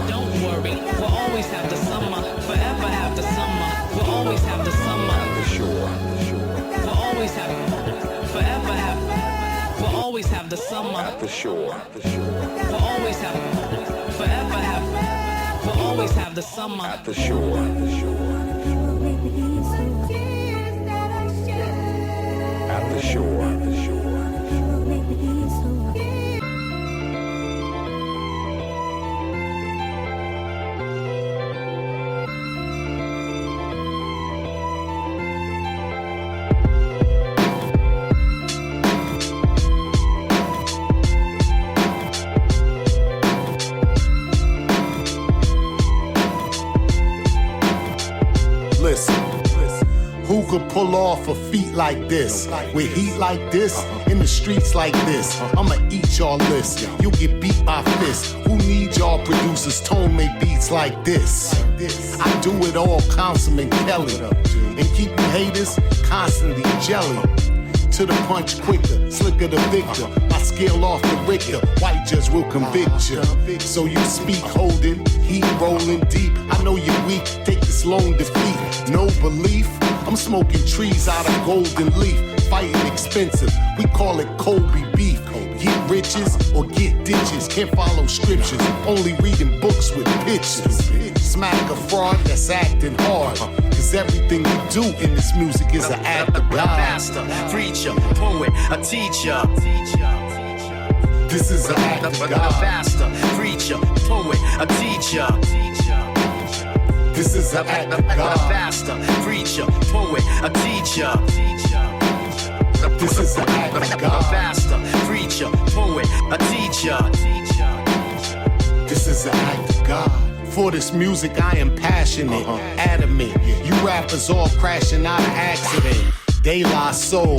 Speaker 20: Don't worry, we'll always have the summer, forever have the summer. We'll always have the summer. We'll always have, forever have. We'll always have the summer.
Speaker 1: At the shore.
Speaker 20: We'll always have, forever have. We'll always have the summer.
Speaker 1: At the shore. At the shore.
Speaker 22: Who could pull off a feat like this? With heat like this, in the streets like this, I'ma eat y'all list. You get beat by fists. Who needs y'all producers? Tone make beats like this. I do it all, Councilman Kelly. And keep you haters constantly jelly. To the punch quicker, slicker the victor. I scale off the Richter, white judge will convict you. So you speak holding, heat rolling deep. I know you're weak, take this lone defeat. No belief, I'm smoking trees out of golden leaf. Fighting expensive, we call it Kobe beef. Get riches or get ditches, can't follow scriptures. Only reading books with pictures. Smack a fraud that's acting hard. Cause everything we do in this music is an act of God.
Speaker 18: Pastor, preacher, poet, a teacher.
Speaker 22: This is an act of God.
Speaker 18: Pastor, preacher, poet, a teacher.
Speaker 22: This is an act of God.
Speaker 18: Pastor, preacher, poet, a teacher.
Speaker 22: This is an act of God.
Speaker 18: Pastor, preacher, poet, a teacher.
Speaker 22: This is an act of God. For this music I am passionate, adamant. You rappers all crashing out of accident. De La Soul,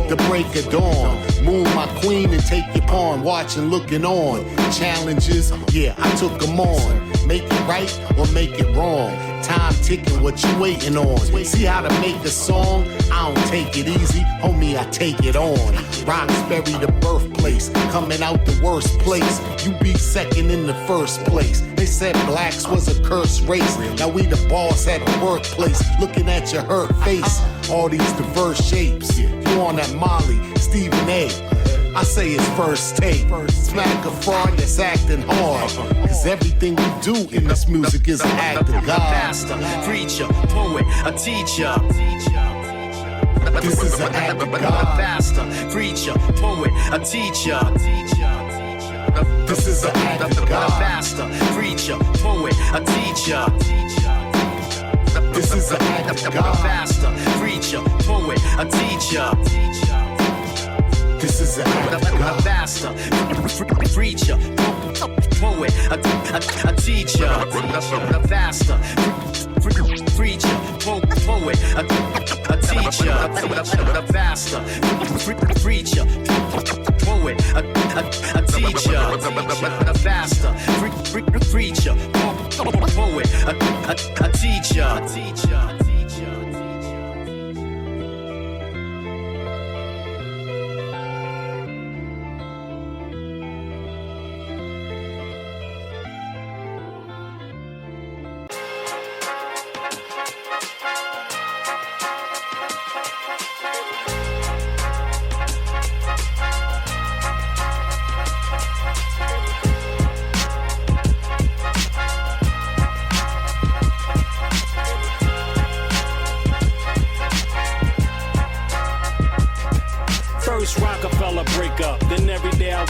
Speaker 22: the break of dawn. Move my queen and take your pawn. Watching, looking on. Challenges, yeah, I took them on. Make it right or make it wrong. Time ticking, what you waiting on? See how to make a song? I don't take it easy, homie, I take it on. Roxbury, the birthplace, coming out the worst place. You be second in the first place. They said blacks was a cursed race. Now we the boss at the workplace. Looking at your hurt face, all these diverse shapes. You on that Molly, Stephen A. I say it's first take. Smack a fraud that's acting hard. Cause everything we do in this music is an act of God.
Speaker 18: Pastor, preacher, poet, a teacher.
Speaker 22: This is an act of God.
Speaker 18: Pastor, preacher, poet, a teacher.
Speaker 22: This is an act of God.
Speaker 18: Pastor, preacher, poet, a teacher.
Speaker 22: This is an act of God.
Speaker 18: Pastor, preacher, poet, a teacher.
Speaker 22: This is an act of God.
Speaker 18: Pastor, preacher, poet, a teacher. Pastor, preacher, poet, a teacher. Pastor, preacher, poet, a teacher. Pastor, preacher, poet, a teacher.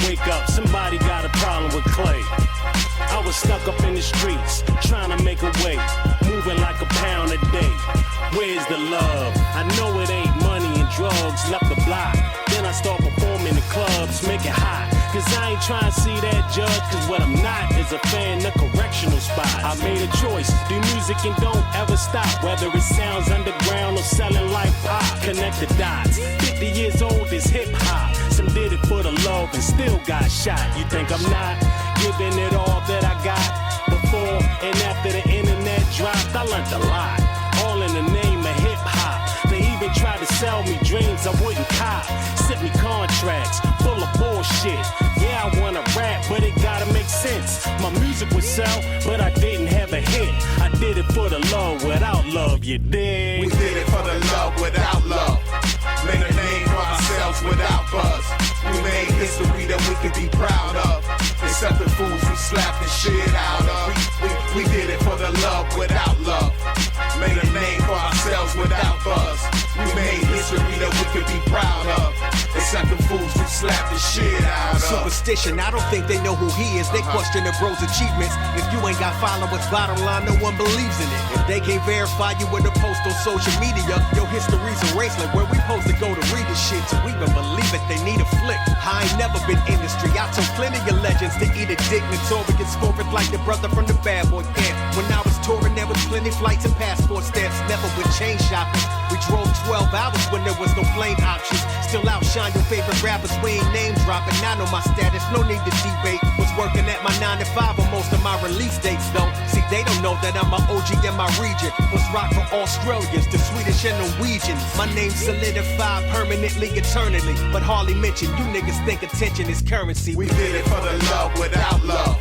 Speaker 21: wake up, somebody got a problem with clay. I was stuck up in the streets, trying to make a way, moving like a pound a day. Where's the love? I know it ain't money and drugs, left the block. Then I start performing in clubs, make it hot. Cause I ain't trying to see that judge, cause what I'm not is a fan of correctional spots. I made a choice, do music and don't ever stop. Whether it sounds underground or selling like pop. Connect the dots, 50 years old is hip hop. Some did it for the love and still got shot. You think I'm not giving it all that I got? Before and after the internet dropped, I learned a lot. All in the name of hip hop. They even tried to sell me dreams I wouldn't cop. Sent me contracts full of bullshit. Yeah, I wanna rap, but it gotta make sense. My music would sell, but I didn't have a hit. I did it for the love without love, you dig?
Speaker 2: We did it for the love without love. Made a name for ourselves without buzz. We made history that we could be proud of. Except the fools we slapped the shit out of. We did it for the love without love. Made a name for ourselves without buzz. We made history that we could be proud of. Except the fools we slapped the shit out of.
Speaker 5: Superstition, I don't think they know who he is. They question the bro's achievements. If you ain't got followers, bottom line, no one believes in it. If they can't verify you with a post on social media, your history's a raceland. Where we supposed to go to read this shit to even believe it, they need a flick. I ain't never been industry. I told plenty of legends to eat a dick. Notorious forward like the brother from the bad boy camp. When I was touring, there was plenty flights and passport stamps. Never went chain shopping. We drove 12 hours when there was no plane options. Still outshine your favorite rappers, we ain't name dropping. I know my status, no need to debate. Was working at my 9 to 5 on most of my release dates though. See, they don't know that I'm an OG in my region. Was rock for Australians, the Swedish and Norwegian. My name's solidified permanently, eternally. But hardly mentioned, you niggas think attention is currency.
Speaker 2: We did it for the love without love.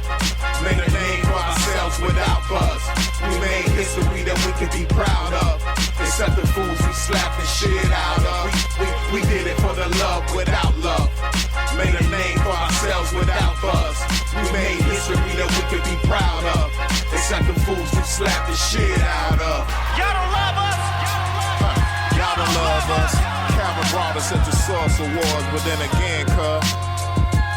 Speaker 2: Made a name for ourselves without buzz. We made history that we could be proud of. Except the fools we slapped the shit out of. We did it for the love without love. Made a name for ourselves without buzz. We made history that we could be proud of. Except the fools we slapped the shit out of.
Speaker 3: Y'all don't love us.
Speaker 2: Y'all don't love us. Calvin brought us at the Source Awards, but then again,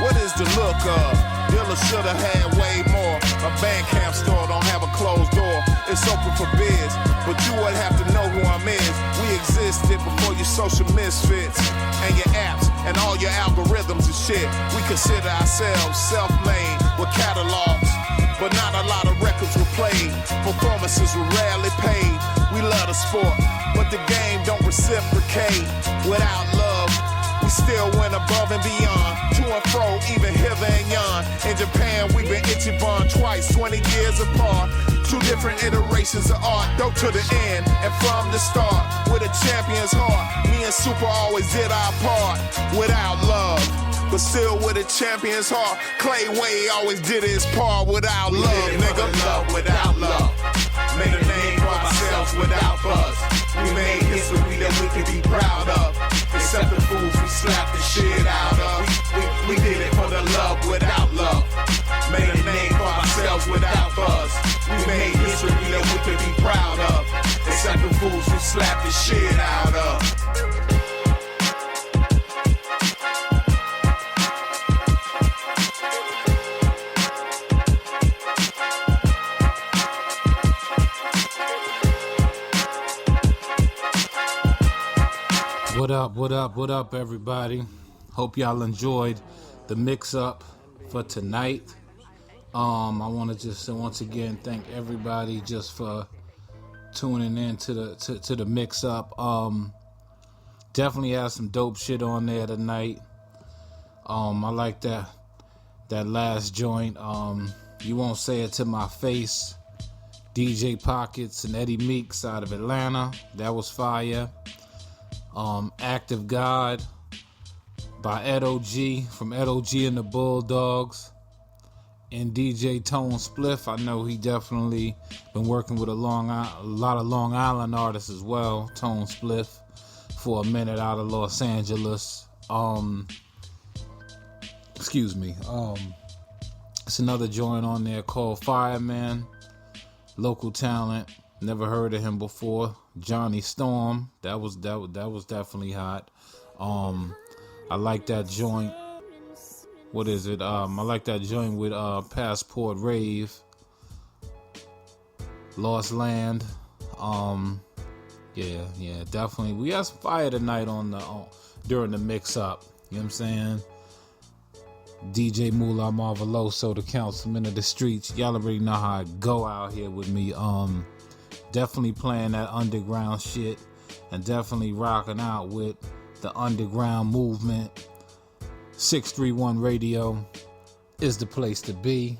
Speaker 2: what is the look of? Dilla shoulda had way more. My Bandcamp store don't have a closed door. It's open for biz, but you would have to know who I'm is. We existed before your social misfits and your apps and all your algorithms and shit. We consider ourselves self-made with catalogs, but not a lot of records were played. Performances were rarely paid. We love the sport, but the game don't reciprocate. Without love, we still went above and beyond. To and fro, even hither and yon. In Japan, we've been Ichiban twice, 20 years apart. 2 different iterations of art, though to the end and from the start. With a champion's heart, me and Super always did our part. Without love, but still with a champion's heart. Clay Way always did his part without love, nigga. Love without love. Made a name for ourselves without buzz. We made history that we could be proud of. Except the fools we slapped the shit out of. We did it for the love without love. Made a name for ourselves without buzz. We made history that we could be proud of. Except the fools we slapped the shit out of.
Speaker 23: What up, everybody? Hope y'all enjoyed the mix-up for tonight. I want to just once again thank everybody just for tuning in to the mix-up. Definitely had some dope shit on there tonight. I like that last joint. You Won't Say It to My Face. DJ Pockets and Eddie Meeks out of Atlanta. That was fire. Act of God by Ed O.G. from Ed O.G. and the Bulldogs. And DJ Tone Spliff. I know he definitely been working with a lot of Long Island artists as well. Tone Spliff for a minute out of Los Angeles. Excuse me. It's another joint on there called Fireman. Local talent. Never heard of him before. Johnny Storm. That was definitely hot. I like that joint. what is it? I like that joint with Passport Rave, Lost Land. Yeah, definitely. We had some fire tonight during the mix up. You know what I'm saying? DJ Mullah, Marvelloso, the councilman of the streets. Y'all already know how I go out here with me. Definitely playing that underground shit and definitely rocking out with the underground movement. 631 Radio is the place to be.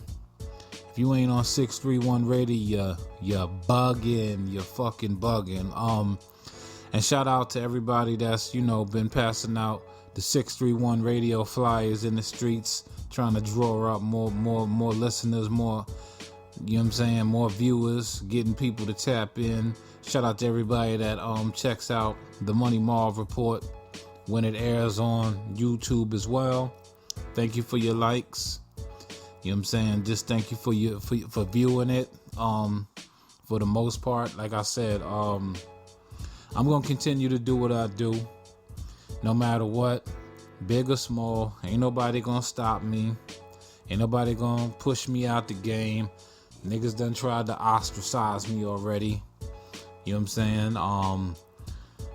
Speaker 23: If you ain't on 631 Radio, you're bugging. You're fucking bugging. And shout out to everybody that's, been passing out the 631 Radio flyers in the streets, trying to draw up more listeners, more, more viewers, getting people to tap in. Shout out to everybody that checks out the Money Marv Report when it airs on YouTube as well. Thank you for your likes. You know what I'm saying? Just thank you for viewing it. For the most part, like I said, I'm gonna continue to do what I do, no matter what, big or small. Ain't nobody gonna stop me. Ain't nobody gonna push me out the game. Niggas done tried to ostracize me already. You know what I'm saying?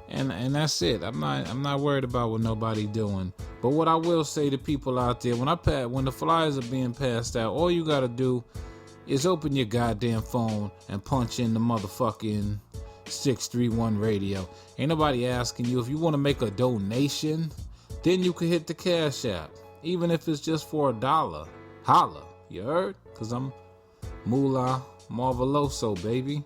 Speaker 23: And that's it. I'm not worried about what nobody doing. But what I will say to people out there, when the flyers are being passed out, all you gotta do is open your goddamn phone and punch in the motherfucking 631 Radio. Ain't nobody asking you. If you want to make a donation, then you can hit the Cash App, even if it's just for $1. Holla, you heard? Cause I'm Mullah Marvelloso, baby.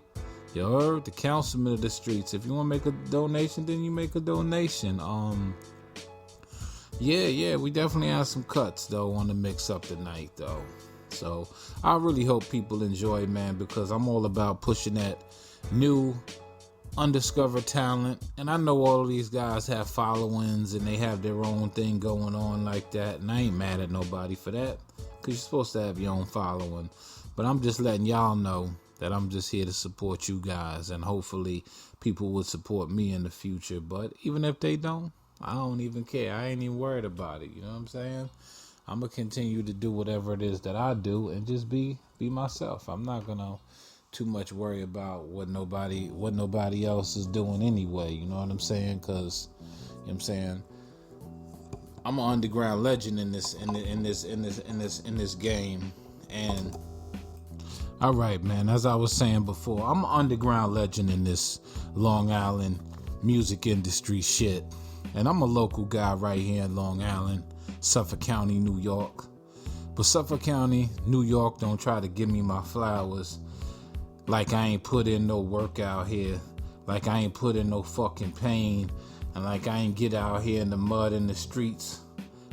Speaker 23: You heard? The councilman of the streets. If you want to make a donation, then you make a donation. Yeah, we definitely have some cuts though on the mix up tonight though. So I really hope people enjoy, man, because I'm all about pushing that new undiscovered talent. And I know all of these guys have followings and they have their own thing going on like that. And I ain't mad at nobody for that, because you're supposed to have your own following. But I'm just letting y'all know that I'm just here to support you guys, and hopefully people would support me in the future. But even if they don't, I don't even care. I ain't even worried about it. You know what I'm saying? I'm going to continue to do whatever it is that I do and just be myself. I'm not going to too much worry about what nobody else is doing anyway. You know what I'm saying? Because, you know what I'm saying, I'm an underground legend in this game. And all right, man, as I was saying before, I'm an underground legend in this Long Island music industry shit. And I'm a local guy right here in Long Island, Suffolk County, New York. But Suffolk County, New York don't try to give me my flowers like I ain't put in no work out here, like I ain't put in no fucking pain, and like I ain't get out here in the mud in the streets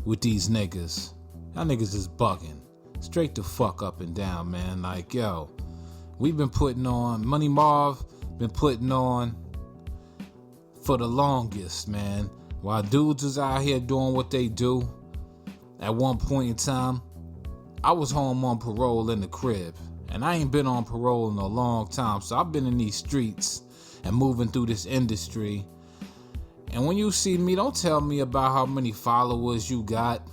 Speaker 23: with these niggas. Y'all niggas is bugging. Straight the fuck up and down, man. Like, yo, we've been putting on, Money Marv been putting on for the longest, man. While dudes is out here doing what they do, at one point in time, I was home on parole in the crib. And I ain't been on parole in a long time. So I've been in these streets and moving through this industry. And when you see me, don't tell me about how many followers you got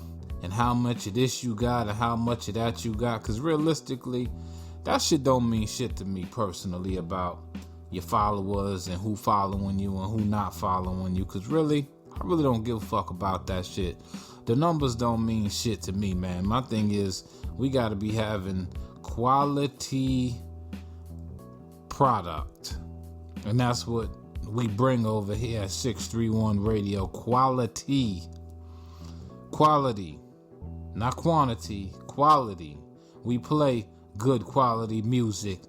Speaker 23: and how much of this you got and how much of that you got. Because realistically, that shit don't mean shit to me personally about your followers and who following you and who not following you. Because really, I really don't give a fuck about that shit. The numbers don't mean shit to me, man. My thing is, we got to be having quality product. And that's what we bring over here at 631 Radio. Quality. Not quantity. Quality. We play good quality music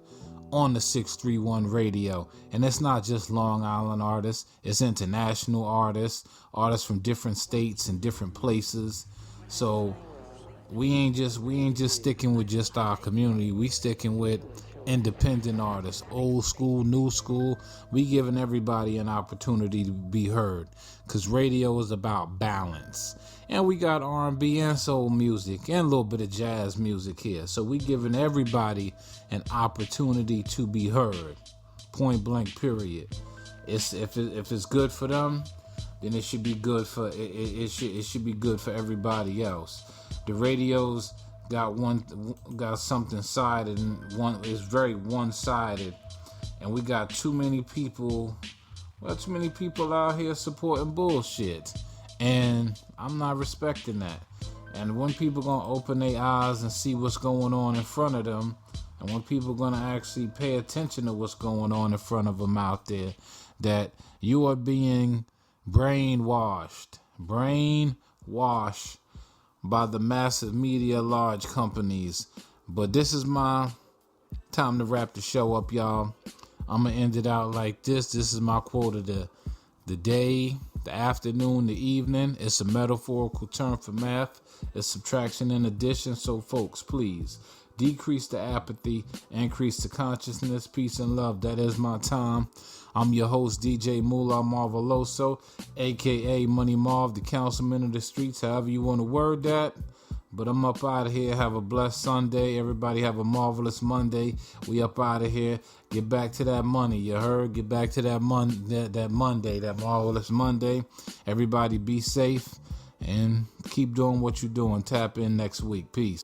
Speaker 23: on the 631 Radio. And it's not just Long Island artists. It's international artists. Artists from different states and different places. So we ain't just sticking with just our community. We sticking with independent artists, old school, new school. We giving everybody an opportunity to be heard, because radio is about balance. And we got R&B and soul music and a little bit of jazz music here. So we giving everybody an opportunity to be heard. Point blank, period. If it's good for them, then it should be good for it should be good for everybody else. The radio's got something sided, and one is very one-sided, and we got too many people out here supporting bullshit, and I'm not respecting that. And when people gonna open their eyes and see what's going on in front of them, and when people gonna actually pay attention to what's going on in front of them out there, that you are being brainwashed by the massive media, large companies. But this is my time to wrap the show up, y'all. I'm gonna end it out like this. This is my quote of the day, the afternoon, the evening. It's a metaphorical term for math. It's subtraction and addition. So folks, please decrease the apathy, increase the consciousness, peace and love. That is my time. I'm your host, DJ Mullah Marvelloso, aka Money Marv, the councilman of the streets, however you want to word that. But I'm up out of here. Have a blessed Sunday. Everybody have a marvelous Monday. We up out of here. Get back to that money. You heard? Get back to that Monday, that marvelous Monday. Everybody be safe and keep doing what you're doing. Tap in next week. Peace.